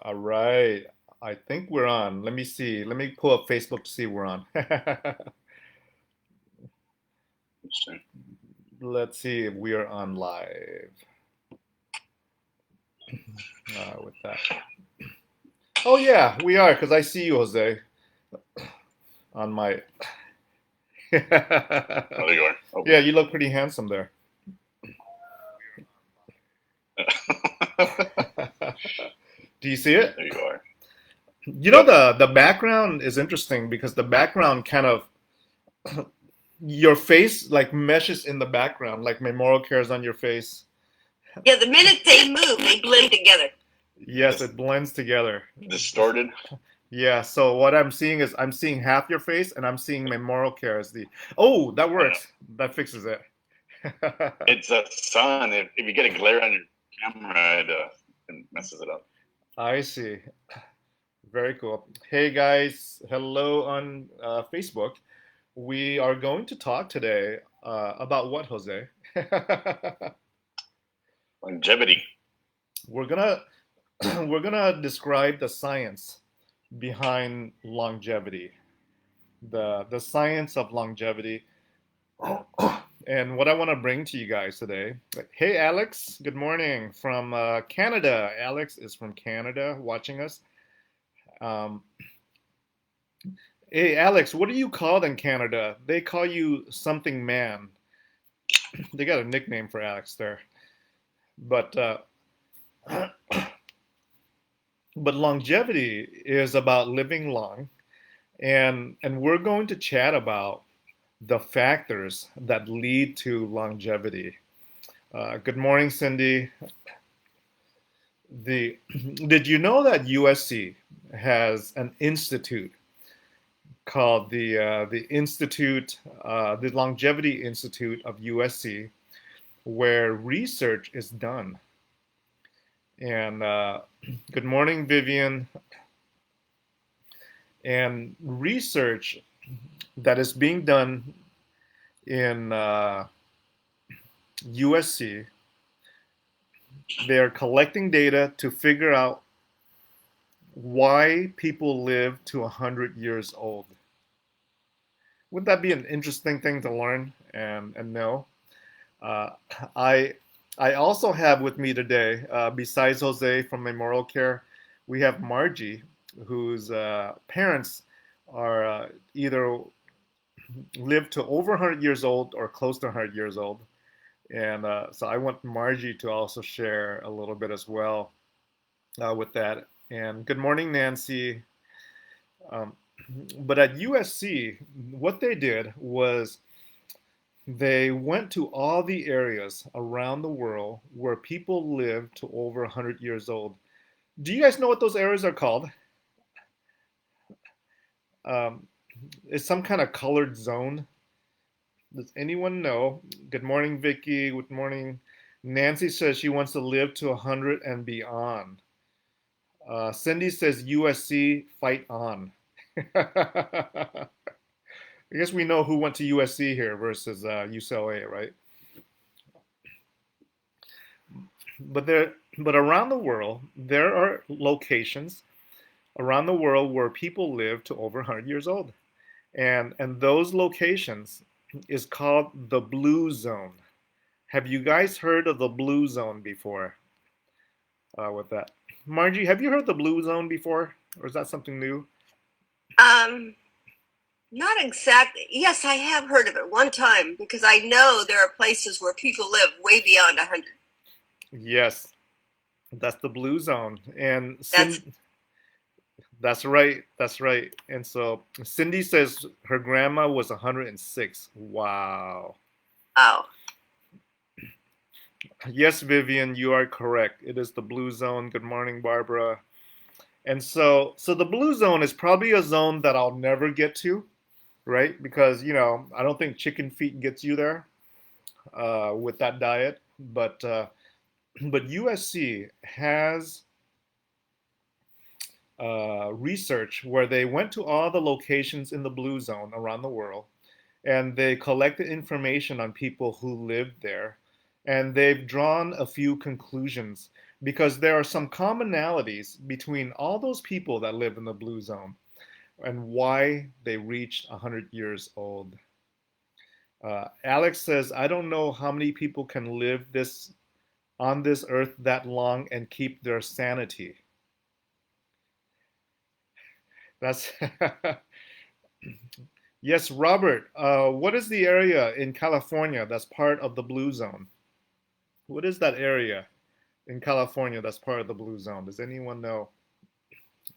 All right. I think we're on. Let me see. Let me pull up Facebook to see we're on. Interesting. Let's see if we are on live with that. Oh yeah, we are because I see you, Jose, on my. Oh, there you are. Oh. Yeah, you look pretty handsome there. Do you see it? There you are. You know Yep. the background is interesting because the background kind of your face like meshes in the background, like memorial care is on your face. Yeah, the minute they move, they blend together. Yes, it blends together. Distorted. Yeah, so what I'm seeing is I'm seeing half your face and I'm seeing memorial care as the. Oh, that Oh, no. works. That fixes it. It's a sun. If you get a glare on your camera, it messes it up. I see. Very cool. Hey guys, hello on Facebook. We are going to talk today about what, Jose? Longevity. we're gonna we're gonna describe the science behind longevity, the science of longevity. And what I want to bring to you guys today. Hey, Alex. Good morning from Canada. Alex is from Canada, watching us. Um, hey, Alex. What are you called in Canada? They call you something man. They got a nickname for Alex there. But but longevity is about living long, and we're going to chat about the factors that lead to longevity. Good morning, Cindy. The did you know that USC has an institute called the Longevity Institute of USC, where research is done. And good morning, Vivian. And research that is being done in USC, they're collecting data to figure out why people live to 100 years old. Wouldn't that be an interesting thing to learn and know? Uh, I I also have with me today, besides Jose from Memorial Care, we have Margie, whose parents are either live to over 100 years old or close to 100 years old. And so I want Margie to also share a little bit as well with that. And good morning, Nancy. Um, but at USC, what they did was they went to all the areas around the world where people live to over 100 years old. Do you guys know what those areas are called? Um, it's some kind of colored zone. Does anyone know? Good morning, Vicky. Good morning. Nancy says she wants to live to 100 and beyond. Cindy says USC, fight on. I guess we know who went to USC here versus UCLA, right? But around the world, there are locations around the world where people live to over 100 years old, and those locations is called the blue zone. Have you guys heard of the blue zone before? With that, Margie, have you heard the blue zone before, or is that something new? Um, Not exactly. Yes, I have heard of it one time because I know there are places where people live way beyond 100. Yes, that's the blue zone, and That's that's right. That's right. And so Cindy says her grandma was 106. Wow. oh, Yes, Vivian, you are correct. It is the blue zone. Good morning, Barbara. And so the blue zone is probably a zone that I'll never get to, right? Because, I don't think chicken feet gets you there with that diet. But USC has research where they went to all the locations in the blue zone around the world and they collected information on people who lived there and they've drawn a few conclusions. because there are some commonalities between all those people that live in the blue zone and why they reached 100 years old. Alex says, I don't know how many people can live this on this earth that long and keep their sanity. That's yes, Robert. What is the area in California that's part of the blue zone? What is that area in California that's part of the blue zone? Does anyone know?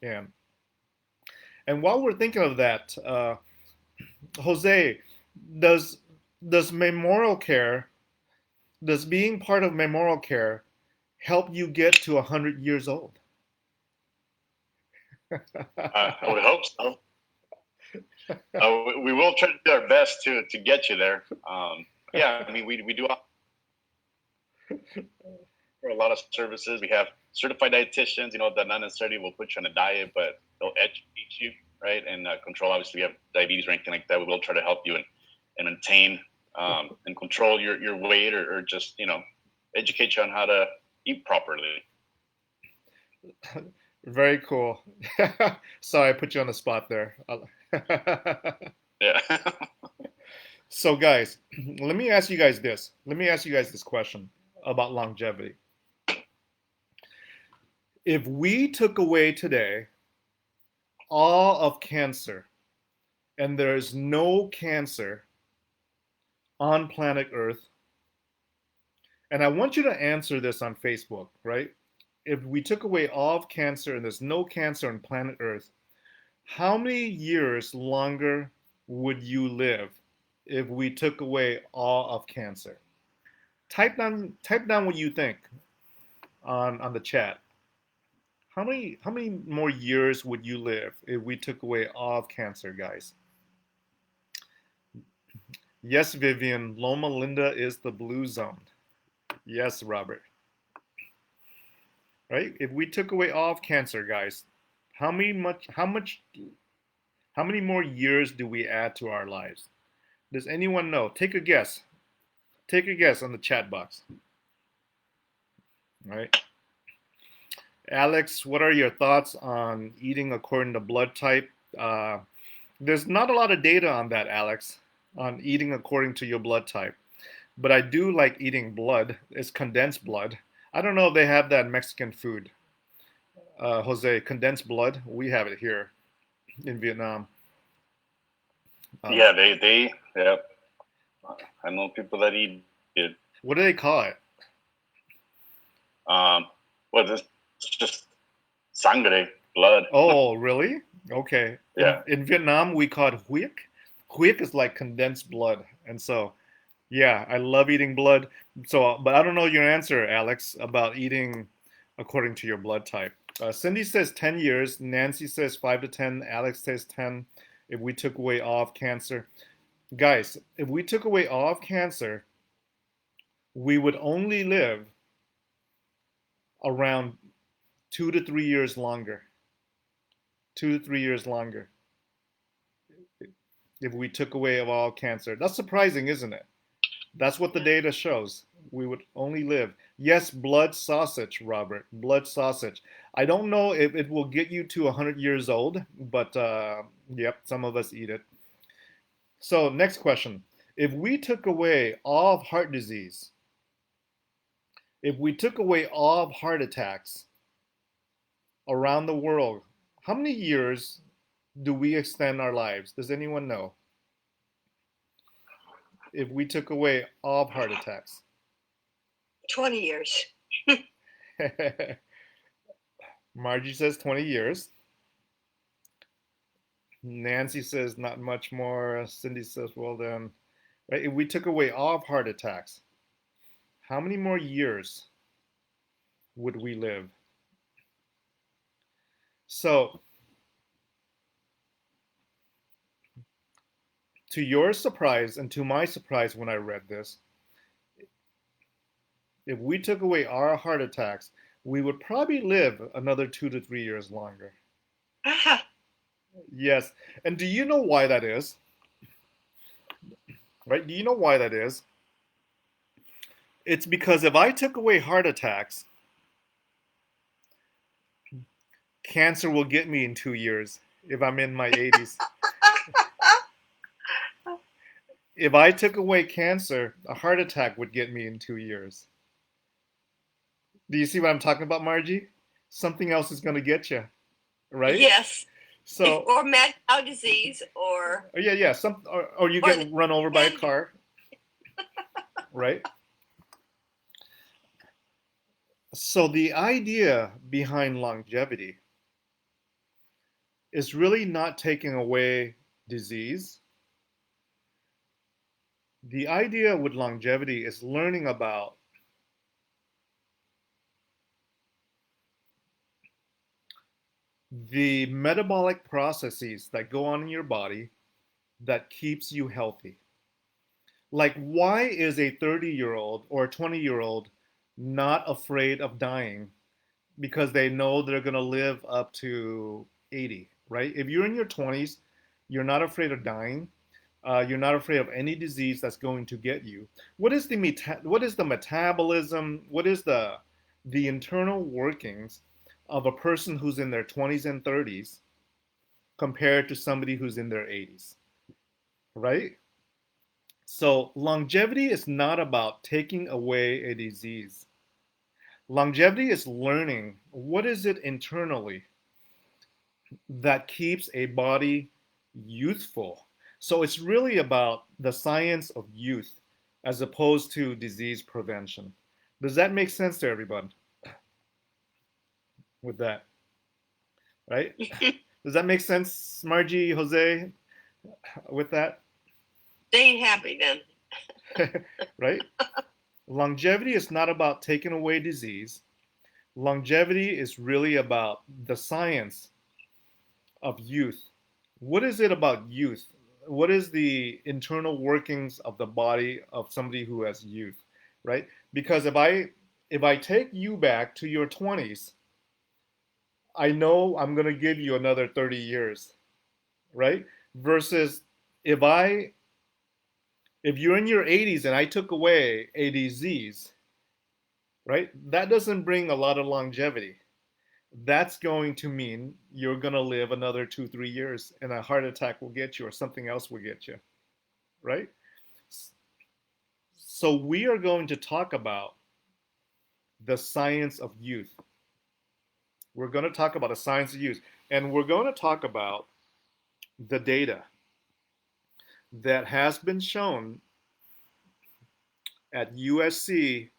And while we're thinking of that, Jose, does does memorial care, does being part of memorial care help you get to 100 years old? I would hope so. We will try to do our best to get you there. Yeah, I mean, we do for a lot of services. We have certified dietitians, that not necessarily will put you on a diet, but they'll educate you, right? And control, obviously, you have diabetes or anything like that. We will try to help you and maintain and control your weight or just, educate you on how to eat properly. Very cool. Sorry, I put you on the spot there. Yeah. So, guys, let me ask you guys this. Let me ask you guys this question about longevity. If we took away today all of cancer, and there is no cancer on planet Earth, and I want you to answer this on Facebook, right? If we took away all of cancer and there's no cancer on planet Earth, how many years longer would you live if we took away all of cancer? Type down what you think on the chat. How many more years would you live if we took away all of cancer, guys? Yes, Vivian, Loma Linda is the blue zone. Yes, Robert. Right? If we took away all of cancer, guys, how many more years do we add to our lives? Does anyone know? Take a guess. Take a guess on the chat box. All right. Alex, what are your thoughts on eating according to blood type? There's not a lot of data on that, Alex, on eating according to your blood type. But I do like eating blood. It's condensed blood. I don't know if they have that in Mexican food. Jose, condensed blood. We have it here in Vietnam. Yeah, yeah. I know people that eat it. What do they call it? Well, it's just sangre, blood. Oh, really? Okay. Yeah. In Vietnam, we call it huic. Huic is like condensed blood. And so, yeah, I love eating blood. So, but I don't know your answer, Alex, about eating according to your blood type. Cindy says 10 years. Nancy says 5 to 10. Alex says 10 if we took away all of cancer. Guys, if we took away all of cancer, we would only live around 2 to 3 years longer. 2 to 3 years longer. If we took away all cancer. That's surprising, isn't it? That's what the data shows. We would only live. Yes, blood sausage, Robert. Blood sausage. I don't know if it will get you to 100 years old, but yep, some of us eat it. So, next question. If we took away all of heart disease, if we took away all of heart attacks around the world, how many years do we extend our lives? Does anyone know? If we took away all of heart attacks. 20 years. Margie says 20 years. Nancy says not much more. Cindy says, well then. Right? If we took away all of heart attacks, how many more years would we live? So, to your surprise and to my surprise when I read this, if we took away our heart attacks, we would probably live another 2 to 3 years longer. Ah, Yes. And do you know why that is? Right? Do you know why that is? It's because if I took away heart attacks, cancer will get me in 2 years if I'm in my 80s. If I took away cancer, a heart attack would get me in 2 years. Do you see what I'm talking about, Margie? Something else is going to get you, right? Yes. So, Or mad cow disease, or yeah. Or you get run over by a and car, right? So the idea behind longevity is really not taking away disease. The idea with longevity is learning about the metabolic processes that go on in your body that keeps you healthy. Like, why is a 30-year-old or a 20-year-old not afraid of dying because they know they're going to live up to 80, right? If you're in your 20s, you're not afraid of dying. You're not afraid of any disease that's going to get you. What is the metabolism? What is the internal workings of a person who's in their 20s and 30s compared to somebody who's in their 80s, right? So longevity is not about taking away a disease. Longevity is learning what is it internally that keeps a body youthful. So it's really about the science of youth as opposed to disease prevention. Does that make sense to everyone with that? Right? Does that make sense, Margie, Jose, with that? staying happy then. Right? Longevity is not about taking away disease. Longevity is really about the science of youth. What is it about youth? What is the internal workings of the body of somebody who has youth, right? Because if I take you back to your 20s, I know I'm going to give you another 30 years, right? Versus if I if you're in your 80s and I took away a disease, right? That doesn't bring a lot of longevity. That's going to mean you're going to live another 2, 3 years and a heart attack will get you or something else will get you, right? So we are going to talk about the science of youth. We're going to talk about the science of youth, and we're going to talk about the data that has been shown at USC's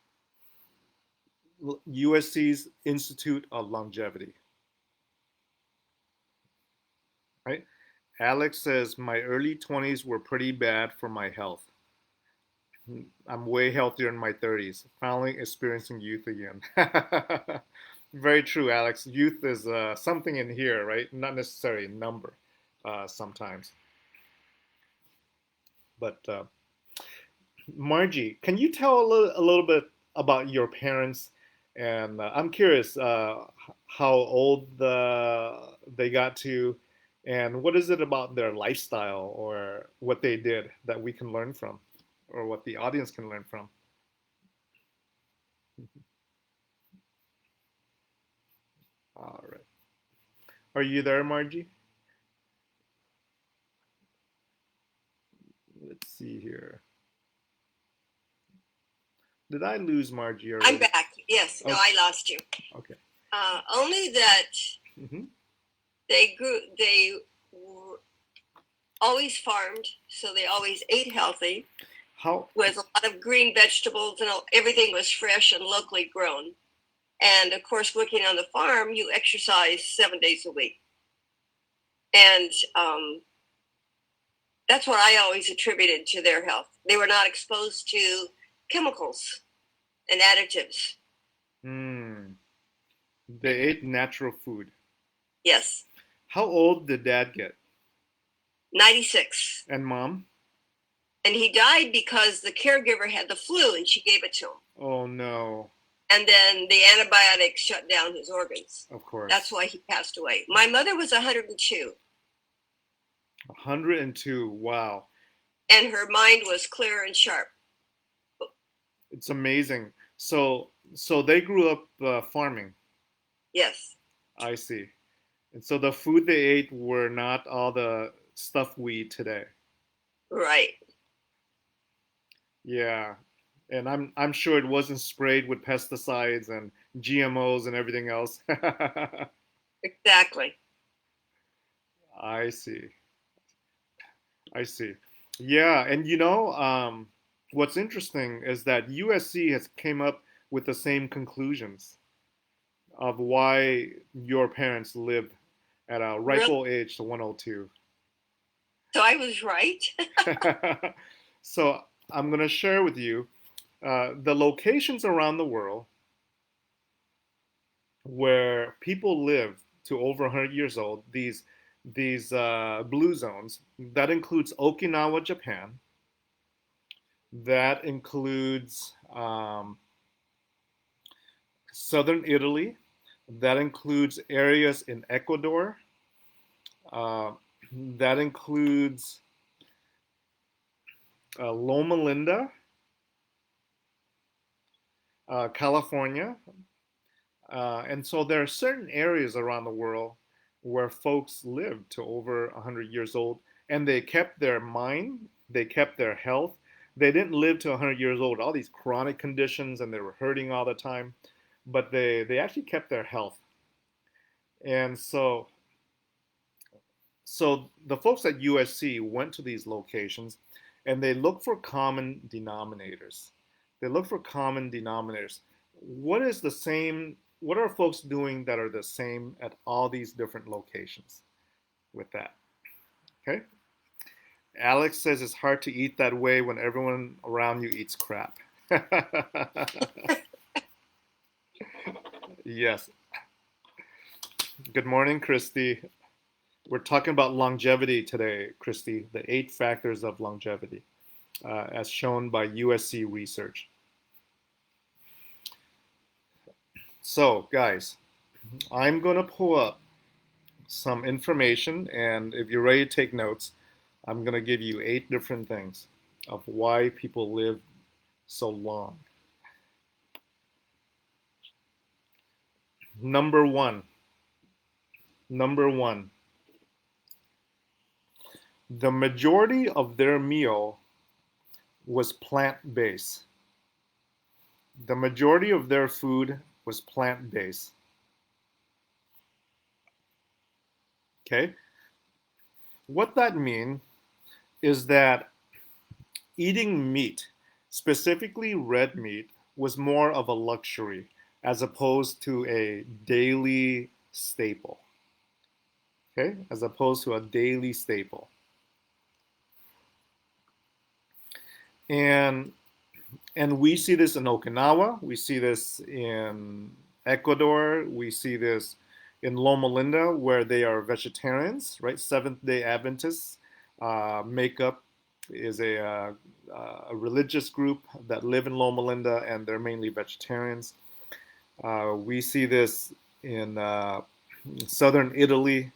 Institute of Longevity, right? Alex says, my early 20s were pretty bad for my health. I'm way healthier in my 30s. Finally experiencing youth again. Very true, Alex. Youth is something in here, right? Not necessarily a number sometimes. But Margie, can you tell a little bit about your parents? And I'm curious how old they got to, and what is it about their lifestyle or what they did that we can learn from, or what the audience can learn from. All right. Are you there, Margie? Let's see here. Did I lose Margie already? I'm back. Yes. No, I lost you. Okay. Only that Mm-hmm. they always farmed, so they always ate healthy. How? With a lot of green vegetables and everything was fresh and locally grown. And of course, working on the farm, you exercise 7 days a week. And that's what I always attributed to their health. They were not exposed to chemicals and additives. They ate natural food. Yes. How old did Dad get? 96. And Mom? And he died because the caregiver had the flu and she gave it to him. Oh, no. And then the antibiotics shut down his organs. Of course. That's why he passed away. My mother was 102. 102. Wow. And her mind was clear and sharp. It's amazing. So they grew up farming. Yes. I see. And so the food they ate were not all the stuff we eat today. Right. Yeah. And I'm sure it wasn't sprayed with pesticides and GMOs and everything else. Exactly. I see. I see. Yeah, and you know, what's interesting is that USC has came up with the same conclusions of why your parents lived at a ripe Really? old age to 102. So I was right. So I'm going to share with you the locations around the world where people live to over 100 years old. These blue zones that includes Okinawa, Japan. That includes southern Italy. That includes areas in Ecuador. Uh, that includes Loma Linda, California. And so there are certain areas around the world where folks lived to over 100 years old and they kept their mind, they kept their health. They didn't live to 100 years old, all these chronic conditions, and they were hurting all the time, but they actually kept their health. And so the folks at USC went to these locations and they looked for common denominators. They look for common denominators. What is the same? What are folks doing that are the same at all these different locations with that? Okay. Alex says it's hard to eat that way when everyone around you eats crap. Yes. Good morning, Christy. We're talking about longevity today, Christy, the 8 factors of longevity, as shown by USC research. So, guys, I'm going to pull up some information, and if you're ready to take notes, I'm going to give you 8 different things of why people live so long. Number one, the majority of their meal was plant-based. The majority of their food was plant-based. Okay? What that means is that eating meat, specifically red meat, was more of a luxury as opposed to a daily staple. Okay? As opposed to a daily staple. And we see this in Okinawa, we see this in Ecuador, we see this in Loma Linda, where they are vegetarians, right? Seventh-day Adventists make up is a religious group that live in Loma Linda, and they're mainly vegetarians. We see this in southern Italy.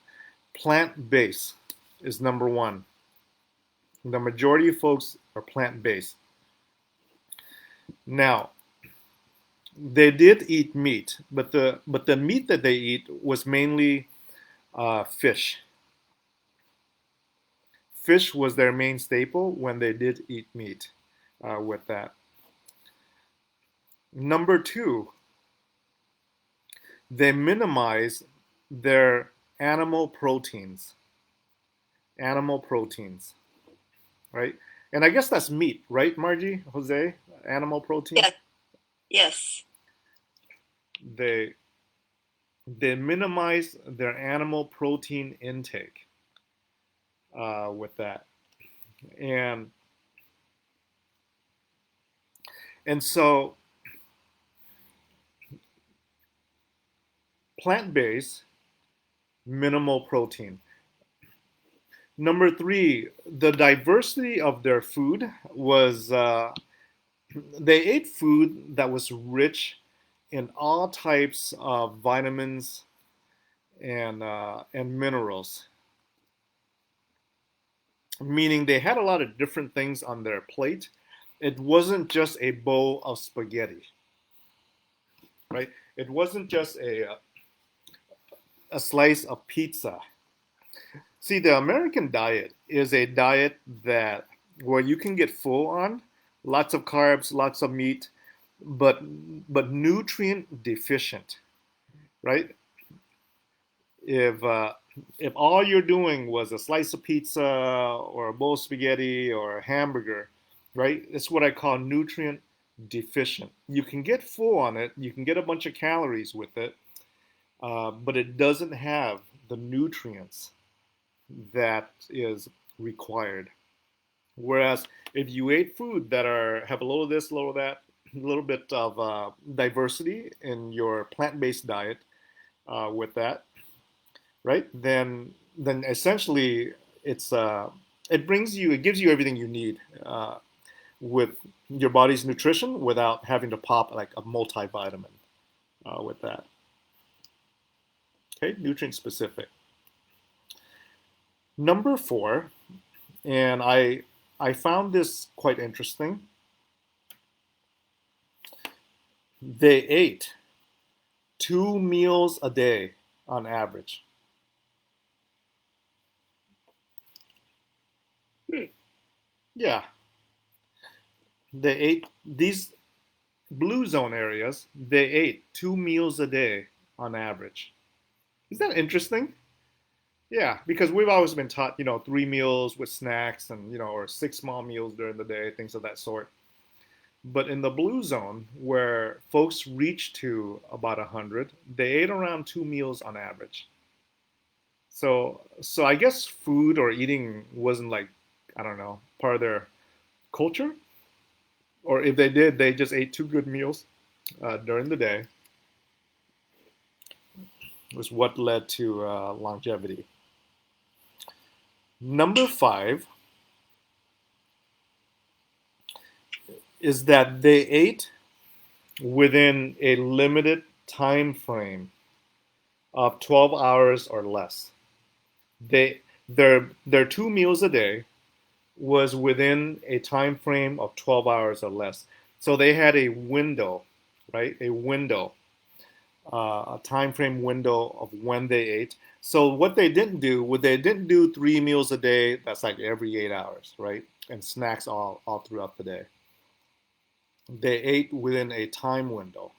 Plant-based is number one. The majority of folks are plant-based. Now, they did eat meat, but the meat that they eat was mainly fish. Fish was their main staple when they did eat meat with that. Number two, they minimize their animal proteins. Animal proteins, right? And I guess that's meat, right, Margie, Jose? Animal protein? Yes. Yes. They minimize their animal protein intake with that. And so plant-based, minimal protein. Number three, the diversity of their food was they ate food that was rich in all types of vitamins and minerals. Meaning they had a lot of different things on their plate. It wasn't just a bowl of spaghetti, right? It wasn't just a slice of pizza. See, the American diet is a diet that where you can get full on, lots of carbs, lots of meat, but nutrient deficient, right? If if all you're doing was a slice of pizza or a bowl of spaghetti or a hamburger, right? It's what I call nutrient deficient. You can get full on it, you can get a bunch of calories with it, but it doesn't have the nutrients that is required. Whereas if you ate food that are have a little of this, a little of that, a little bit of diversity in your plant-based diet with that, right? Then essentially it gives you everything you need with your body's nutrition without having to pop like a multivitamin with that. Okay, nutrient specific. Number 4, and I found this quite interesting. They ate 2 meals a day on average. Yeah, they ate these blue zone areas. They ate 2 meals a day on average. Is that interesting? Yeah, because we've always been taught, 3 meals with snacks and, or 6 small meals during the day, things of that sort. But in the blue zone, where folks reach to about 100, they ate around 2 meals on average. So I guess food or eating wasn't like, I don't know, part of their culture. Or if they did, they just ate 2 good meals during the day, was what led to longevity. Number 5 is that they ate within a limited time frame of 12 hours or less. Their 2 meals a day was within a time frame of 12 hours or less. So they had a window, right? A window, a time frame window of when they ate. So what they didn't do, they didn't do 3 meals a day. That's like every 8 hours, right? And snacks all throughout the day. They ate within a time window.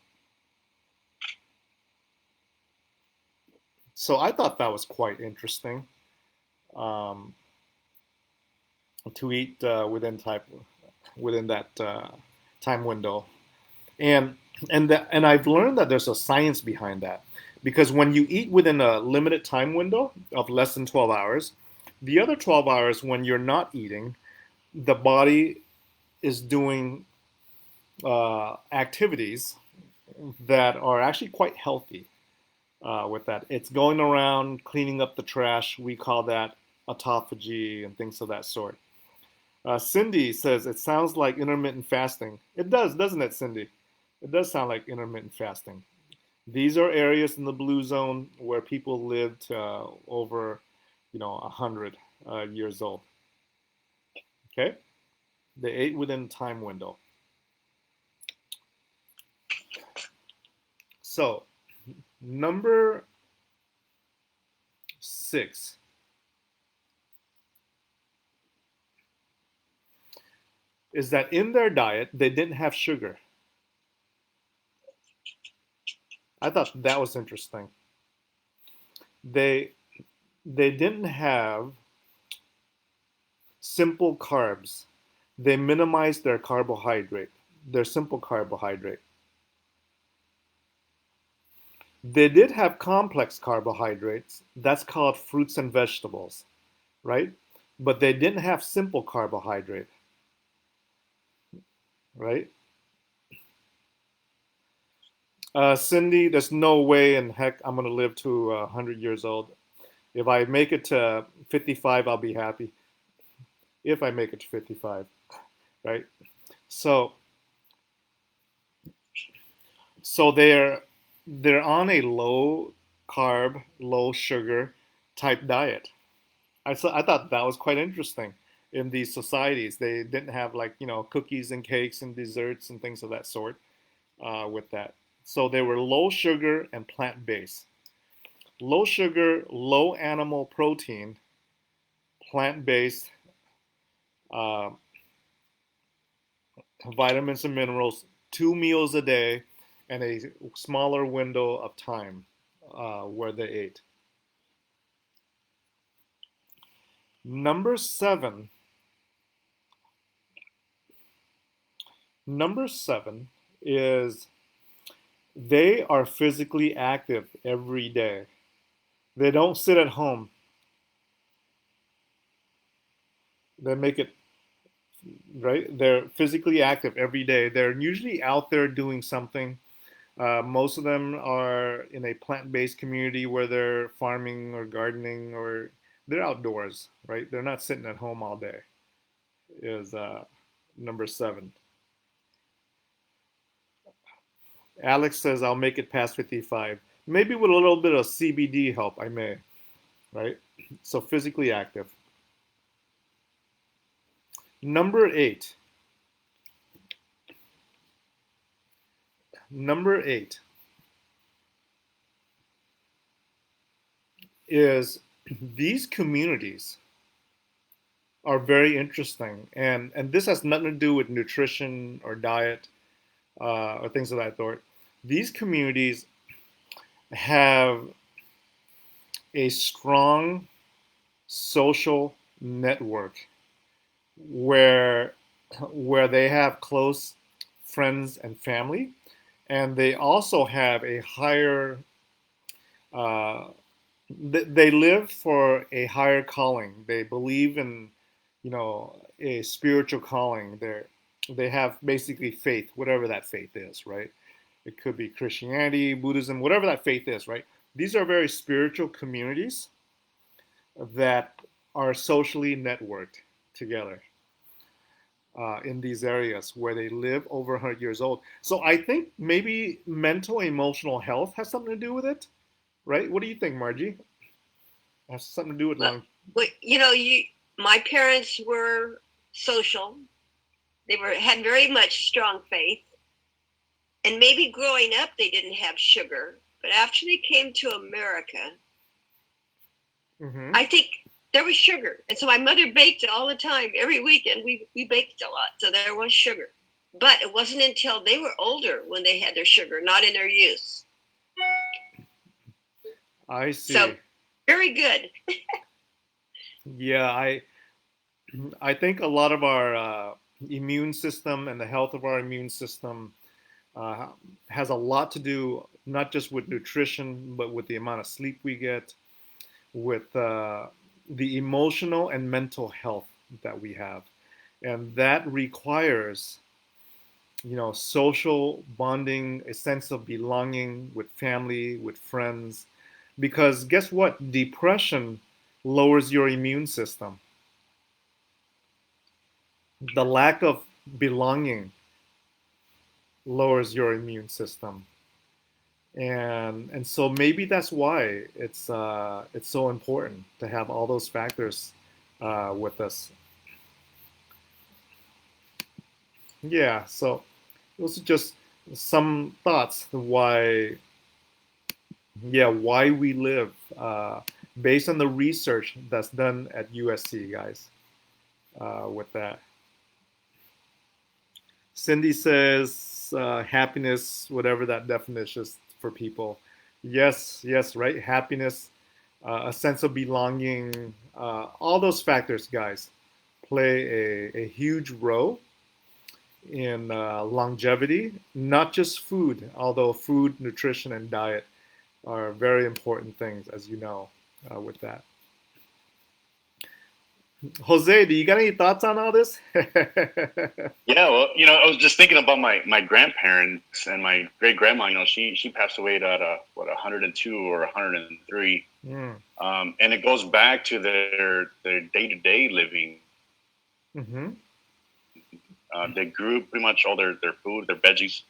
So I thought that was quite interesting um, to eat within that time window, and and I've learned that there's a science behind that because when you eat within a limited time window of less than 12 hours, the other 12 hours when you're not eating, the body is doing activities that are actually quite healthy with that. It's going around cleaning up the trash. We call that autophagy and things of that sort. Cindy says it sounds like intermittent fasting. It does, doesn't it, Cindy? It does sound like intermittent fasting. These are areas in the blue zone where people lived over, 100 years old. Okay, they ate within time window. So, number 6 is that in their diet they didn't have sugar. I thought that was interesting. They didn't have simple carbs. They minimized their carbohydrate, their simple carbohydrate. They did have complex carbohydrates. That's called fruits and vegetables, right? But they didn't have simple carbohydrate, right? Cindy, there's no way in heck I'm gonna live to 100 years old. If I make it to 55, I'll be happy. If I make it to 55, right? So, so they're on a low carb, low sugar type diet. I thought that was quite interesting in these societies. They didn't have like, cookies and cakes and desserts and things of that sort with that. So they were low sugar and plant based. low sugar, low animal protein, plant-based, uh, vitamins and minerals, 2 meals a day, and a smaller window of time where they ate. Number seven. Number seven is they are physically active every day. They don't sit at home. They make it right. They're physically active every day. They're usually out there doing something. Most of them are in a plant-based community where they're farming or gardening or they're outdoors, right? They're not sitting at home all day. Is number seven. Alex says I'll make it past 55. Maybe with a little bit of CBD help, I may, right? So physically active. Number eight. Number eight is these communities are very interesting, and this has nothing to do with nutrition or diet or things of that sort. These communities have a strong social network where they have close friends and family, and they also have a higher uh, they live for a higher calling. They believe in, a spiritual calling. They have basically faith, whatever that faith is, right? It could be Christianity, Buddhism, whatever that faith is, right? These are very spiritual communities that are socially networked together in these areas where they live over 100 years old. So I think maybe mental, emotional health has something to do with it, right? What do you think, Margie? Has something to do with long. Well, my parents were social. They had very much strong faith, and maybe growing up they didn't have sugar, but after they came to America, I think there was sugar, and so my mother baked all the time. Every weekend we baked a lot, so there was sugar. But it wasn't until they were older when they had their sugar, not in their youth. I see. So very good. Yeah, I think a lot of our immune system and the health of our immune system has a lot to do not just with nutrition, but with the amount of sleep we get, with the emotional and mental health that we have, and that requires, social bonding, a sense of belonging with family, with friends, because guess what? Depression lowers your immune system. The lack of belonging lowers your immune system, and so maybe that's why it's so important to have all those factors with us. Yeah, so those are just some thoughts why we live based on the research that's done at USC, guys. With that. Cindy says happiness, whatever that definition is for people. Yes, yes, right. Happiness, a sense of belonging, all those factors, guys, play a huge role in longevity, not just food, although food, nutrition, and diet are very important things, as you know, with that. Jose, do you got any thoughts on all this? Yeah, well, I was just thinking about my grandparents and my great grandma. She passed away at 102 or 103, and it goes back to their day to day living. Mm-hmm. They grew pretty much all their food, their veggies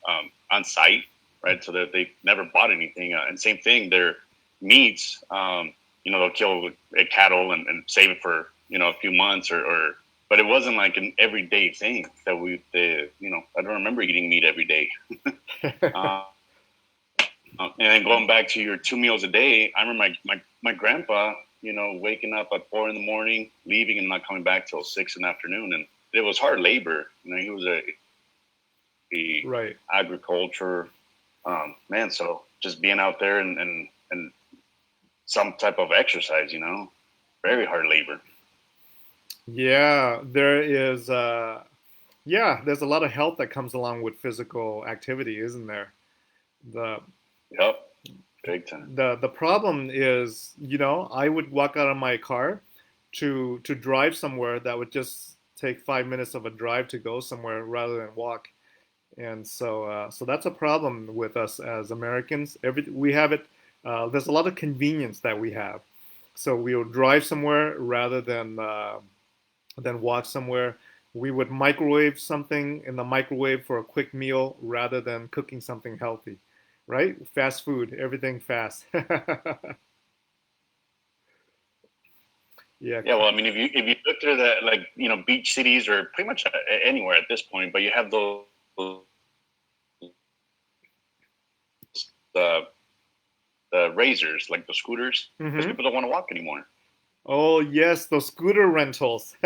on site, right? So that they never bought anything. And same thing, their meats. They'll kill a cattle and save it for a few months but it wasn't like an everyday thing that I don't remember eating meat every day. And then going back to your 2 meals a day, I remember my grandpa, waking up at 4 in the morning, leaving and not coming back till 6 in the afternoon. And it was hard labor. He was a Right. agriculture man. So just being out there and some type of exercise, very hard labor. Yeah, there's a lot of health that comes along with physical activity, isn't there? The Yep. Big time. the problem is, I would walk out of my car to drive somewhere that would just take 5 minutes of a drive to go somewhere rather than walk. And so that's a problem with us as Americans. We have it. There's a lot of convenience that we have, so we'll drive somewhere rather than walk somewhere. We would microwave something in the microwave for a quick meal rather than cooking something healthy, right? Fast food, everything fast. Yeah. Yeah, well, I mean, if you look through the beach cities or pretty much anywhere at this point, but you have those the razors, like the scooters, because Hmm. people don't want to walk anymore. Oh yes, those scooter rentals.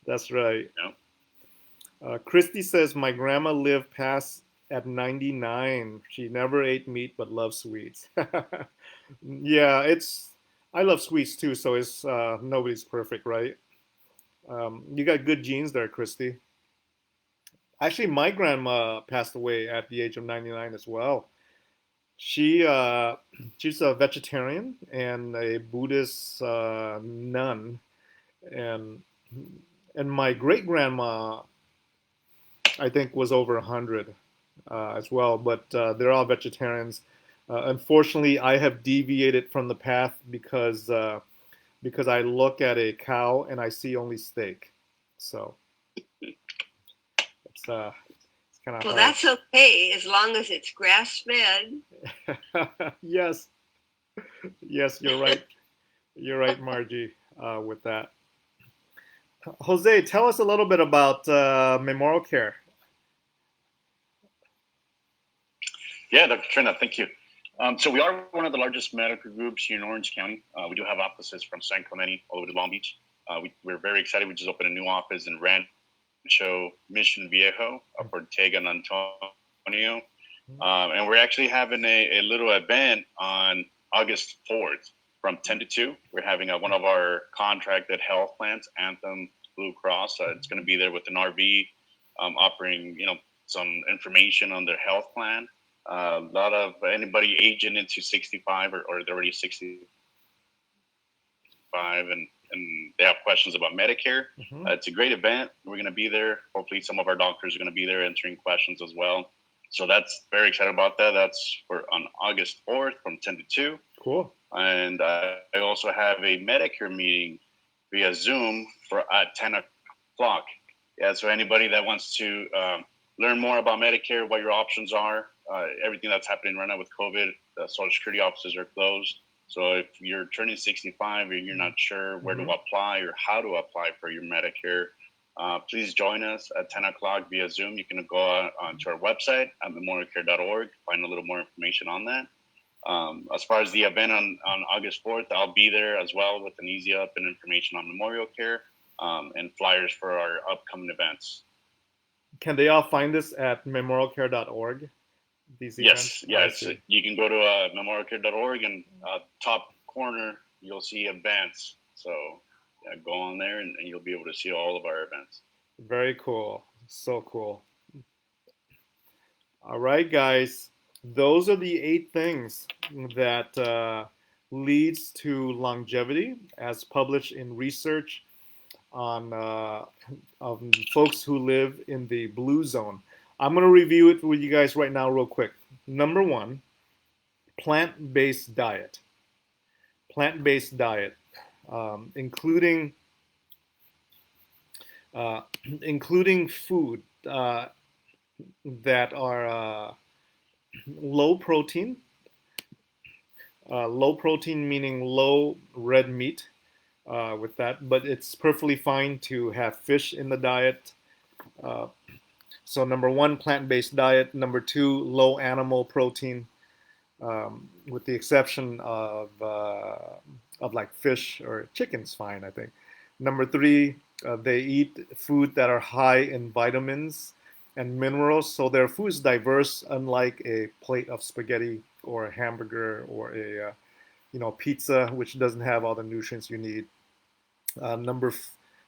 That's right. Christy says my grandma lived past at 99. She never ate meat but loved sweets. Yeah, I love sweets too, so it's nobody's perfect, right? You got good genes there, Christy. Actually, my grandma passed away at the age of 99 as well. She she's a vegetarian and a Buddhist nun, and and my great grandma I think was over 100 as well, but they're all vegetarians. Unfortunately, I have deviated from the path because I look at a cow and I see only steak. So it's kind of Well, hard. that's okay as long as it's grass fed. Yes, yes, you're right. You're right, Margie, with that. Jose, tell us a little bit about Memorial Care. Yeah, Dr. Trina, thank you. So we are one of the largest medical groups here in Orange County. We do have offices from San Clemente all over to Long Beach. We're very excited. We just opened a new office in Rancho Mission Viejo, up Ortega and Antonio. And we're actually having a little event on August 4th from 10 to 2. We're having one of our contracted health plans, Anthem Blue Cross. It's going to be there with an RV offering, some information on their health plan. A lot of anybody aging into 65 or they're already 65 and they have questions about Medicare. Mm-hmm. It's a great event. We're going to be there. Hopefully some of our doctors are going to be there answering questions as well. So that's very excited about that. That's on August 4th from 10 to 2. Cool. And I also have a Medicare meeting via Zoom at 10 o'clock. Yeah, so anybody that wants to learn more about Medicare, what your options are, everything that's happening right now with COVID, the Social Security offices are closed. So if you're turning 65 or you're not sure where to apply or how to apply for your Medicare, please join us at 10 o'clock via Zoom. You can go onto our website at memorialcare.org, find a little more information on that. As far as the event on August 4th, I'll be there as well with an easy up and information on Memorial Care and flyers for our upcoming events. Can they all find this at memorialcare.org? These events? Yes. You can go to memorialcare.org and top corner, you'll see events. So go on there and you'll be able to see all of our events. Very cool. So cool. All right, guys. Those are the 8 things that leads to longevity as published in research on folks who live in the blue zone. I'm going to review it with you guys right now real quick. Number 1, plant-based diet. Plant-based diet, including food that are low protein. Low protein meaning low red meat with that, but it's perfectly fine to have fish in the diet. So number one, plant-based diet. Number two, low animal protein, with the exception of like fish or chicken's fine, I think. Number three, they eat food that are high in vitamins and minerals, so their food is diverse, unlike a plate of spaghetti or a hamburger or a pizza, which doesn't have all the nutrients you need. Number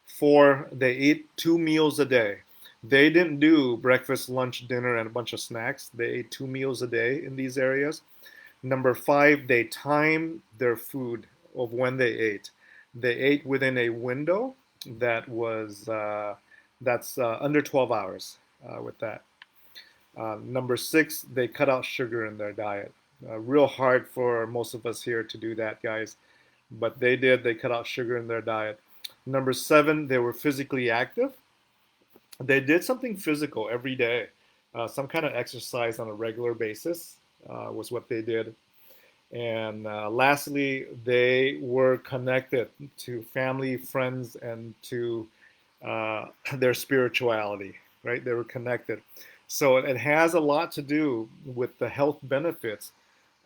four, they eat 2 meals a day. They didn't do breakfast, lunch, dinner, and a bunch of snacks. They ate 2 meals a day in these areas. Number five, they time their food of when they ate. They ate within a window that was that's under 12 hours with that. Number six, they cut out sugar in their diet. Real hard for most of us here to do that, guys, but they did. They cut out sugar in their diet. Number seven, they were physically active. They did something physical every day. Some kind of exercise on a regular basis was what they did. And lastly, they were connected to family, friends, and to their spirituality, right? They were connected. So it has a lot to do with the health benefits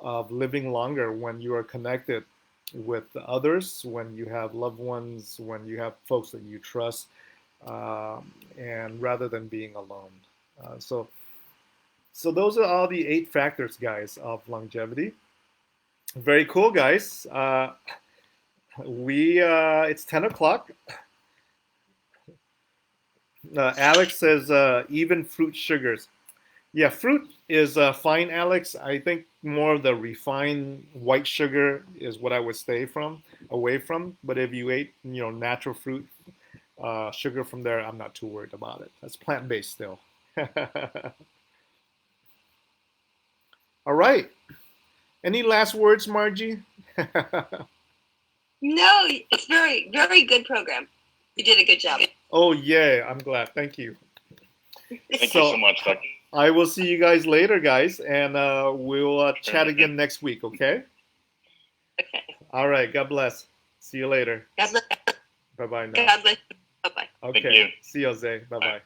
of living longer when you are connected with others, when you have loved ones, when you have folks that you trust, and rather than being alone. So those are all the 8 factors, guys, of longevity. Very cool, guys. It's 10 o'clock. Alex says even fruit sugars. Yeah, fruit is fine, Alex. I think more of the refined white sugar is what I would stay away from. But if you ate, natural fruit, sugar from there, I'm not too worried about it. That's plant-based still. All right. Any last words, Margie? No, it's very, very good program. You did a good job. Oh, yeah. I'm glad. Thank you. Thank you so much, Dr. I will see you guys later, guys, and we'll chat again next week, okay? Okay. All right. God bless. See you later. God bless. Bye-bye now. God bless. Bye-bye. Okay. Thank you. See you, Jose. Bye-bye.